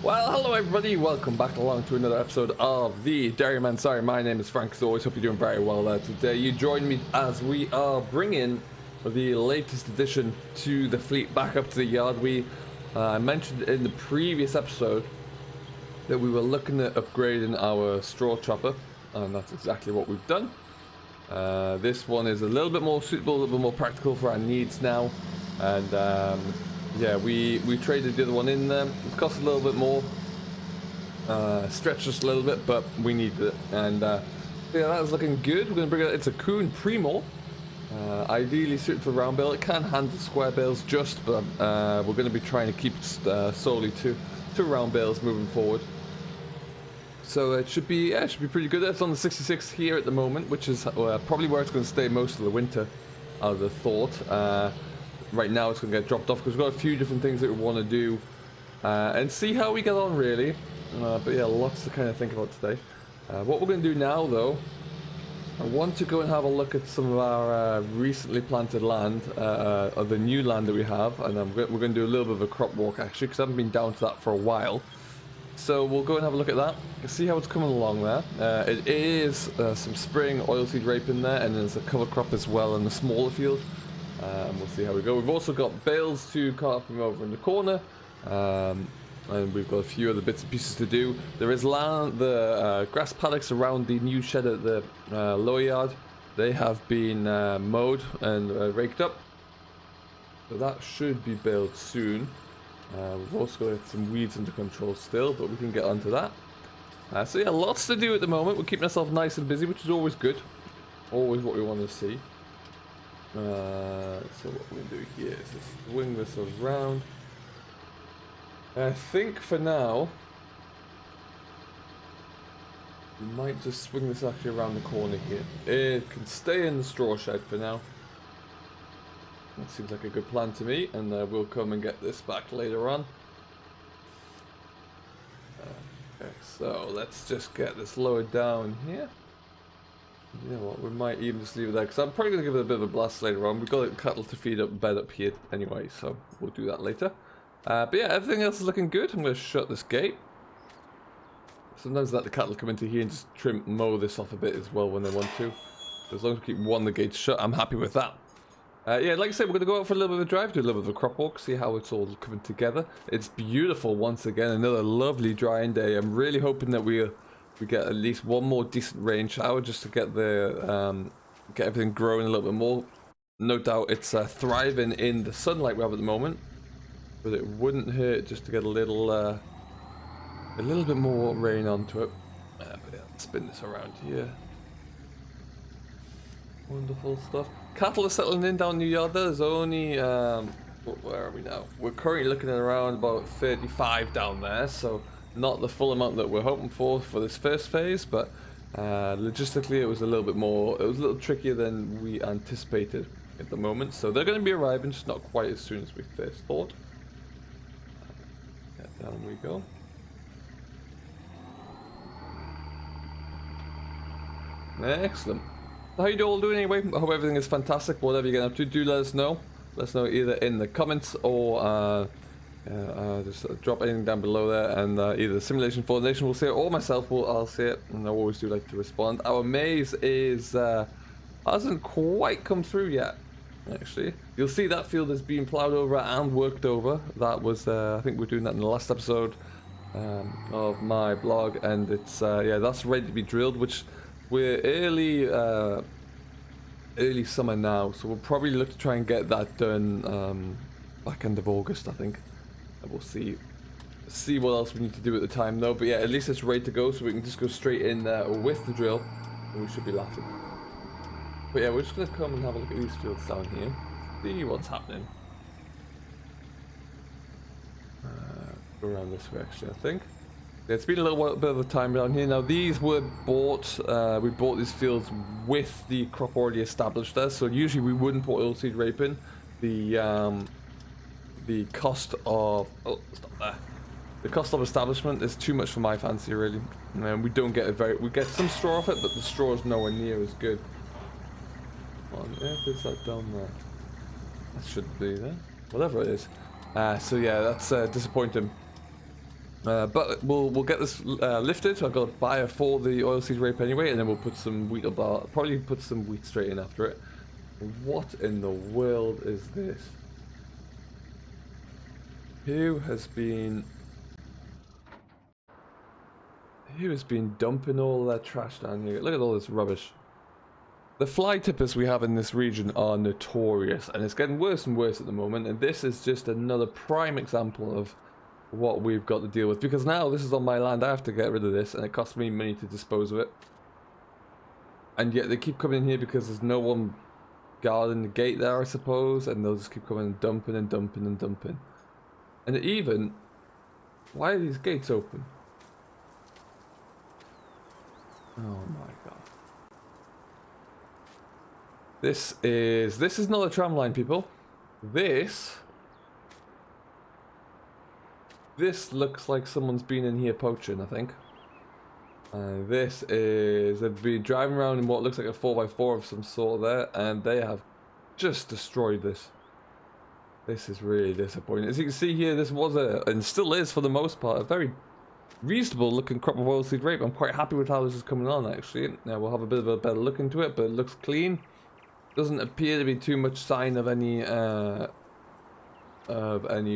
Well, hello everybody, welcome back along to another episode of the Dairyman. Sorry, my name is Frank, as always. Hope you're doing very well today. You join me as we are bringing the latest addition to the fleet back up to the yard. We mentioned in the previous episode that we were looking at upgrading our straw chopper, and that's exactly what we've done. This one is a little bit more suitable, a little bit more practical for our needs now, and yeah, we traded the other one in there. It cost a little bit more, stretched us a little bit, but we needed it. And yeah, that's looking good. We're going to bring it. It's a Kuhn Primo, ideally suited for round bale. It can handle square bales just, but we're going to be trying to keep it solely to round bales moving forward. So it should be, yeah, it should be pretty good. It's on the 66 here at the moment, which is probably where it's going to stay most of the winter, I would have thought. Right now it's going to get dropped off because we've got a few different things that we want to do and see how we get on, really. But yeah, lots to kind of think about today. What we're going to do now, though, I want to go and have a look at some of our recently planted land, or the new land that we have, and we're going to do a little bit of a crop walk actually, because I haven't been down to that for a while. So we'll go and have a look at that, see how it's coming along there. It is some spring oilseed rape in there, and there's a cover crop as well in the smaller field. And we'll see how we go. We've also got bales to cart from over in the corner, and we've got a few other bits and pieces to do. There is land, the grass paddocks around the new shed at the lower yard. They have been mowed and raked up, so that should be baled soon. We've also got some weeds under control still, but we can get onto that. So yeah, lots to do at the moment. We're keeping ourselves nice and busy, which is always good. Always what we want to see. So what we're going to do here is just swing this around. I think for now we might just swing this actually around the corner here. It can stay in the straw shed for now. That seems like a good plan to me, and we'll come and get this back later on. Okay, so let's just get this lowered down here. You know what, we might even just leave it there, because I'm probably going to give it a bit of a blast later on. We've got cattle to feed up, bed up here anyway, so we'll do that later. But yeah, everything else is looking good. I'm going to shut this gate. Sometimes let the cattle come into here and just mow this off a bit as well when they want to. So as long as we keep one of the gates shut, I'm happy with that. Yeah, like I said, we're going to go out for a little bit of a drive, do a little bit of a crop walk, see how it's all coming together. It's beautiful once again, another lovely drying day. I'm really hoping that we get at least one more decent rain shower just to get the get everything growing a little bit more. No doubt it's thriving in the sunlight we have at the moment, but it wouldn't hurt just to get a little bit more rain onto it. But yeah, let's spin this around here. Wonderful stuff. Cattle are settling in down New Yard. There's only where are we now? We're currently looking at around about 35 down there, so not the full amount that we're hoping for this first phase, but logistically it was a little bit more, it was a little trickier than we anticipated at the moment. So they're going to be arriving, just not quite as soon as we first thought. Yeah, down we go. Excellent. How you all doing anyway? I hope everything is fantastic. Whatever you're getting up to, do let us know. Let us know either in the comments or just drop anything down below there, and either Simulation for the Nation will see it or myself I'll see it, and I always do like to respond. Our maize is hasn't quite come through yet. Actually, you'll see that field is being plowed over and worked over. That was I think we're doing that in the last episode of my blog, and it's yeah, that's ready to be drilled, which we're early summer now, so we'll probably look to try and get that done back end of August, I think. And we'll see what else we need to do at the time though. But yeah, at least it's ready to go, so we can just go straight in with the drill, and we should be laughing. But yeah, we're just going to come and have a look at these fields down here, see what's happening. Go around this way actually, I think. Yeah, it's been a little bit of a time down here. Now these were bought, we bought these fields with the crop already established there, so usually we wouldn't put oilseed rape in. The cost of, oh, stop there. The cost of establishment is too much for my fancy, really. And we don't get we get some straw off it, but the straw is nowhere near as good. What on earth is that down there? That shouldn't be there. Whatever it is. So yeah, that's disappointing. But we'll get this lifted. I've got to buy a for the oilseed rape anyway, and then we'll put some wheat about. Probably put some wheat straight in after it. What in the world is this? Who has been dumping all that trash down here? Look at all this rubbish. The fly tippers we have in this region are notorious, and it's getting worse and worse at the moment. And this is just another prime example of what we've got to deal with, because now this is on my land. I have to get rid of this, and it costs me money to dispose of it. And yet they keep coming in here because there's no one guarding the gate there, I suppose, and they'll just keep coming and dumping and dumping and dumping. And even, why are these gates open? Oh my god. This is not a tram line, people. This looks like someone's been in here poaching, I think. They've been driving around in what looks like a 4x4 of some sort there, and they have just destroyed this. This is really disappointing. As you can see here, this was and still is for the most part, a very reasonable looking crop of oilseed rape. I'm quite happy with how this is coming on, actually. Now we'll have a bit of a better look into it, but it looks clean. Doesn't appear to be too much sign of any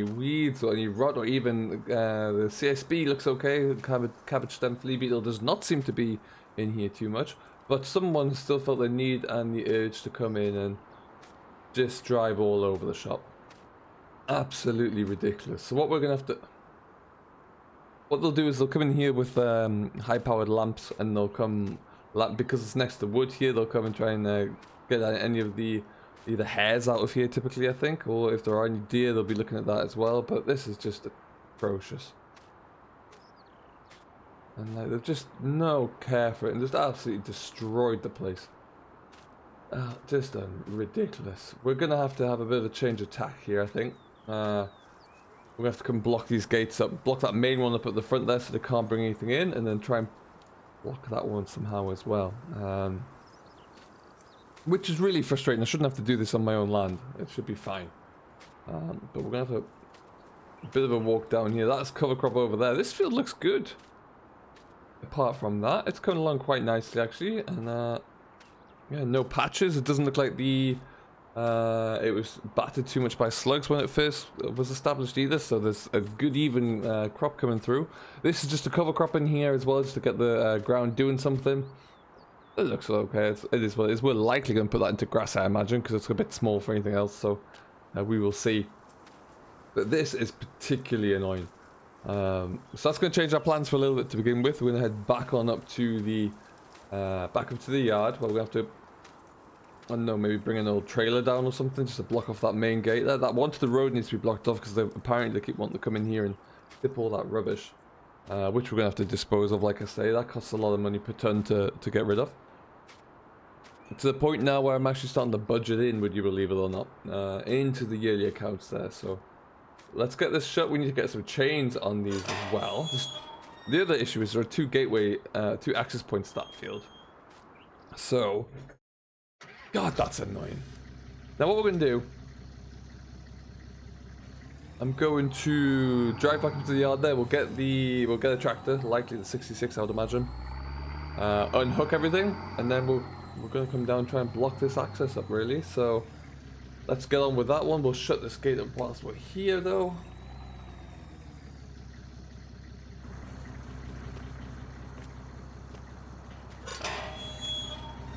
weeds or any rot, or even the CSB looks okay. Cabbage stem flea beetle does not seem to be in here too much, but someone still felt the need and the urge to come in and just drive all over the shop. Absolutely ridiculous. So what we're gonna have to, what they'll do is they'll come in here with high-powered lamps, and they'll come, because it's next to wood here, they'll come and try and get any of the either hares out of here typically, I think, or if there are any deer, they'll be looking at that as well. But this is just atrocious, and they've just no care for it and just absolutely destroyed the place. Just ridiculous. We're gonna have to have a bit of a change of tack here, I think. We have to come block these gates up, block that main one up at the front there so they can't bring anything in, and then try and block that one somehow as well. Which is really frustrating. I shouldn't have to do this on my own land. It should be fine. But we're going to have a bit of a walk down here. That's cover crop over there. This field looks good. Apart from that, it's coming along quite nicely, actually. And, yeah, no patches. It doesn't look like it was battered too much by slugs when it first was established either. So there's a good even crop coming through. This is just a cover crop in here as well, just to get the ground doing something. It looks okay. It is what it is. We're likely going to put that into grass, I imagine, because it's a bit small for anything else. So we will see. But this is particularly annoying. So that's going to change our plans for a little bit to begin with. We're going to head back on up to the yard. Well, we have to, I don't know, maybe bring an old trailer down or something just to block off that main gate there. That one to the road needs to be blocked off because apparently they keep wanting to come in here and tip all that rubbish, which we're going to have to dispose of. Like I say, that costs a lot of money per ton to get rid of. To the point now where I'm actually starting to budget in, would you believe it or not, into the yearly accounts there. So let's get this shut. We need to get some chains on these as well. The other issue is there are two access points to that field. So, God, that's annoying. Now what we're going to do, I'm going to drive back into the yard there. We'll get a tractor, likely the 66, I would imagine. Unhook everything, and then we're going to come down and try and block this access up, really. So let's get on with that one. We'll shut this gate up whilst we're here, though.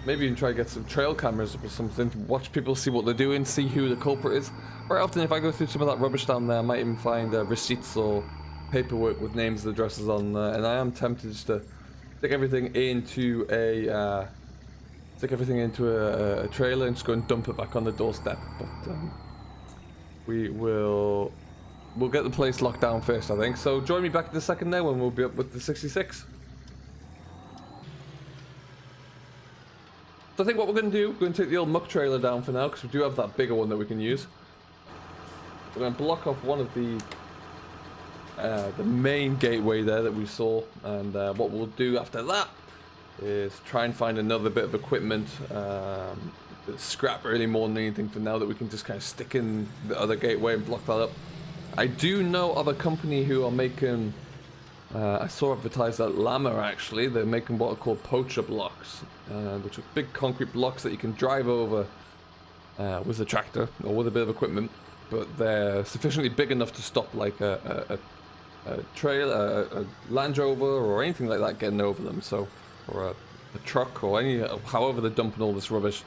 Maybe even try to get some trail cameras or something to watch people, see what they're doing, see who the culprit is. Very often, if I go through some of that rubbish down there, I might even find receipts or paperwork with names and addresses on there. And I am tempted just to stick everything into a trailer and just go and dump it back on the doorstep. But we'll get the place locked down first, I think. So join me back in a second there when we'll be up with the 66. So I think what we're going to do, we're going to take the old muck trailer down for now, because we do have that bigger one that we can use. We're going to block off one of the main gateway there that we saw, and what we'll do after that is try and find another bit of equipment, scrap really more than anything for now, that we can just kind of stick in the other gateway and block that up. I do know of a company who are making I saw advertised at Llama actually. They're making what are called POACHER blocks, which are big concrete blocks that you can drive over with a tractor or with a bit of equipment, but they're sufficiently big enough to stop like a trailer, a Land Rover or anything like that getting over them. So, or a truck or however they're dumping all this rubbish.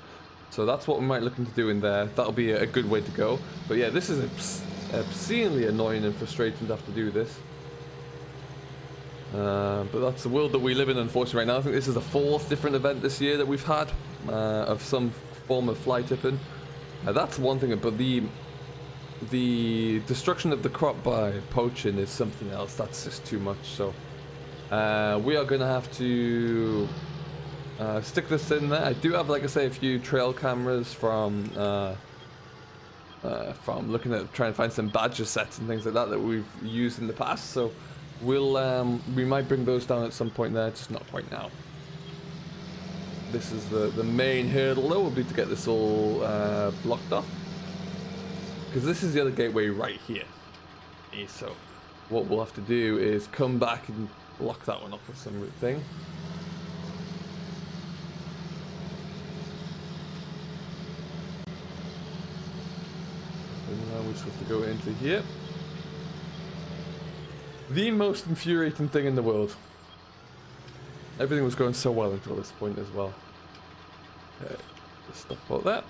So that's what we might look into doing there. That'll be a good way to go. But yeah, this is obscenely annoying and frustrating to have to do this. But that's the world that we live in, unfortunately, right now. I think this is the 4th different event this year that we've had of some form of fly tipping. That's one thing, but the destruction of the crop by poaching is something else. That's just too much. So we are going to have to stick this in there. I do have, like I say, a few trail cameras from looking at trying to find some badger sets and things like that we've used in the past. So we might bring those down at some point there, just not right now. This is the main hurdle though, will be to get this all blocked off, because this is the other gateway right here. Okay, so what we'll have to do is come back and block that one off with some thing. And now we just have to go into here. The most infuriating thing in the world. Everything was going so well until this point as well. Okay, just stop about that.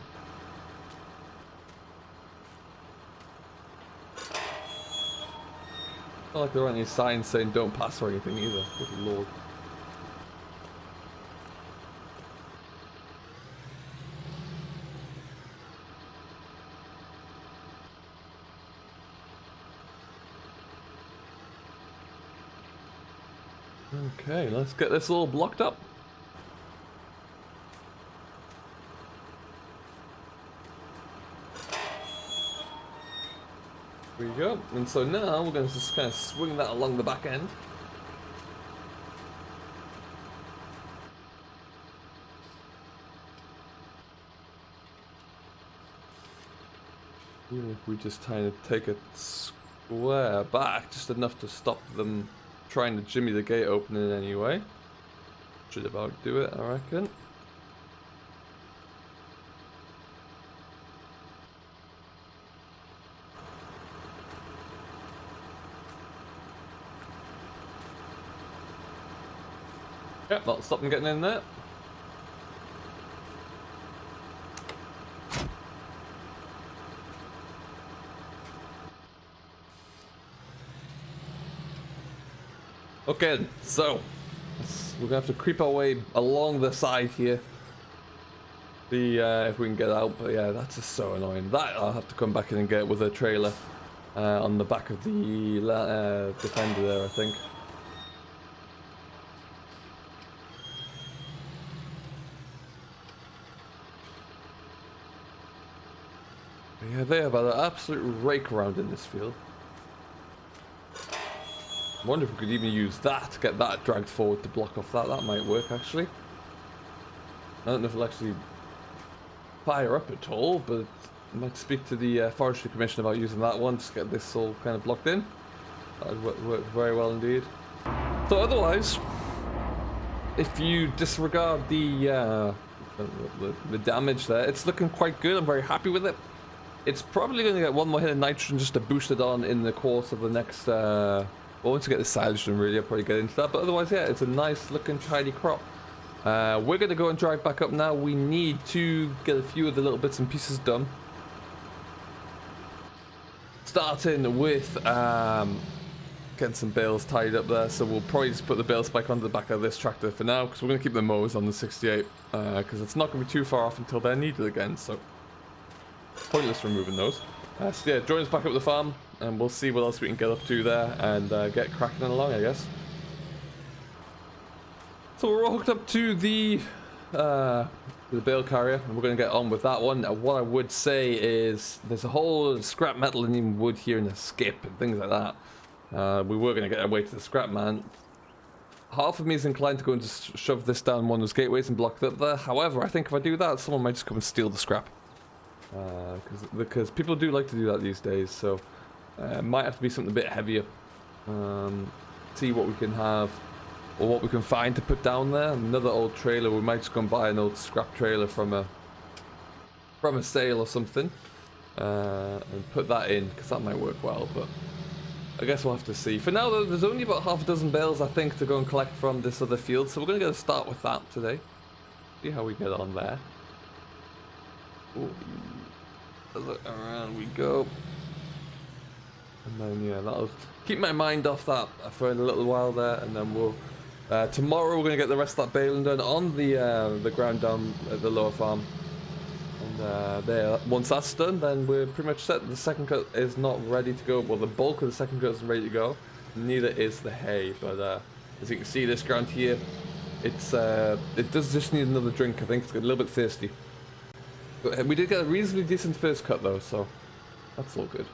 Not like there aren't any signs saying don't pass or anything either. Good lord. Okay, let's get this all blocked up. There we go. And so now we're going to just kind of swing that along the back end. Even if we just kind of take a square back, just enough to stop them trying to jimmy the gate open in any way. Should about do it, I reckon. Yep, that'll stop them getting in there. Okay, so we're gonna have to creep our way along the side here. If we can get out, but yeah, that's just so annoying. That I'll have to come back in and get with a trailer on the back of the defender there, I think. But yeah, they have an absolute rake around in this field. I wonder if we could even use that to get that dragged forward to block off that. That might work, actually. I don't know if it'll actually fire up at all, but I might speak to the Forestry Commission about using that one, just get this all kind of blocked in. That would work very well indeed. So otherwise, if you disregard the damage there, it's looking quite good. I'm very happy with it. It's probably going to get one more hit of nitrogen just to boost it on in the course of the next... well, once we get the silage done, really, I'll probably get into that. But otherwise, yeah, it's a nice looking, tidy crop. We're going to go and drive back up now. We need to get a few of the little bits and pieces done. Starting with getting some bales tied up there. So we'll probably just put the bales back onto the back of this tractor for now, because we're going to keep the mowers on the 68, because it's not going to be too far off until they're needed again. So pointless removing those. So yeah, join us back up at the farm, and we'll see what else we can get up to there and get cracking along, I guess. So we're all hooked up to the bale carrier, and we're going to get on with that one. Now, what I would say is there's a whole scrap metal and even wood here in the skip and things like that. We were going to get our way to the scrap man. Half of me is inclined to go and just shove this down one of those gateways and block it up there. However, I think if I do that, someone might just come and steal the scrap. Because people do like to do that these days, so might have to be something a bit heavier. see what we can have or what we can find to put down there. Another old trailer. We might just go and buy an old scrap trailer from a sale or something, and put that in, because that might work well, but I guess we'll have to see. For now though, there's only about half a dozen bales I think to go and collect from this other field, so we're going to get a start with that today. See how we get on there. Ooh. Around we go. And then yeah, that'll keep my mind off that for a little while there, and then we'll tomorrow we're going to get the rest of that baling done on the ground down at the lower farm. And there, once that's done, then we're pretty much set. The second cut is not ready to go. Well, the bulk of the second cut isn't ready to go. Neither is the hay. But as you can see, this ground here, it does just need another drink. I think it's a little bit thirsty. But we did get a reasonably decent first cut though, so that's all good.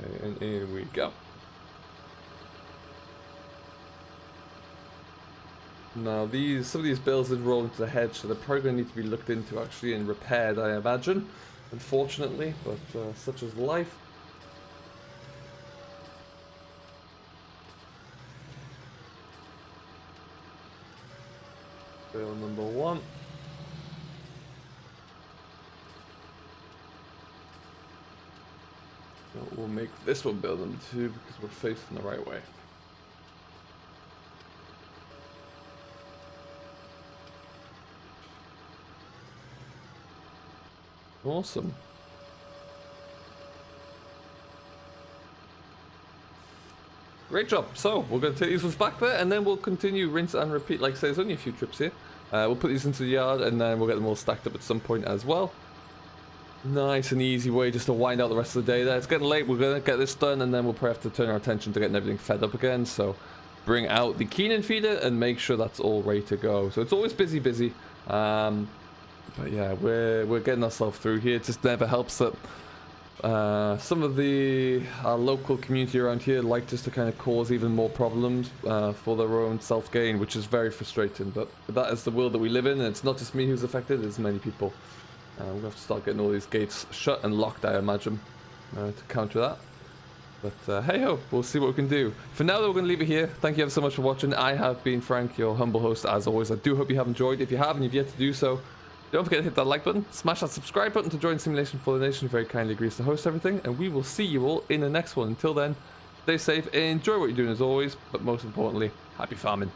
Okay, and here we go. Now some of these bales did roll into the hedge, so they're probably going to need to be looked into actually and repaired, I imagine. Unfortunately, but such is life. Bale number 1. So we'll make this one bale number 2 because we're facing the right way. Awesome. Great job. So we're going to take these ones back there, and then we'll continue, rinse and repeat. Like I say, there's only a few trips here. We'll put these into the yard, and then we'll get them all stacked up at some point as well. Nice and easy way just to wind out the rest of the day there. It's getting late. We're going to get this done, and then we'll probably have to turn our attention to getting everything fed up again. So bring out the Keenan feeder and make sure that's all ready to go. So it's always busy. But yeah, we're getting ourselves through here. It just never helps that some of our local community around here like just to kind of cause even more problems for their own self-gain, which is very frustrating. But that is the world that we live in, and it's not just me who's affected, there's many people. We're going to have to start getting all these gates shut and locked, I imagine, to counter that. But hey-ho, we'll see what we can do. For now, though, we're going to leave it here. Thank you ever so much for watching. I have been Frank, your humble host, as always. I do hope you have enjoyed. If you have and you've yet to do so, don't forget to hit that like button, smash that subscribe button to join Simulation for the Nation. Very kindly agrees to host everything, and we will see you all in the next one. Until then, stay safe, enjoy what you're doing as always, but most importantly, happy farming.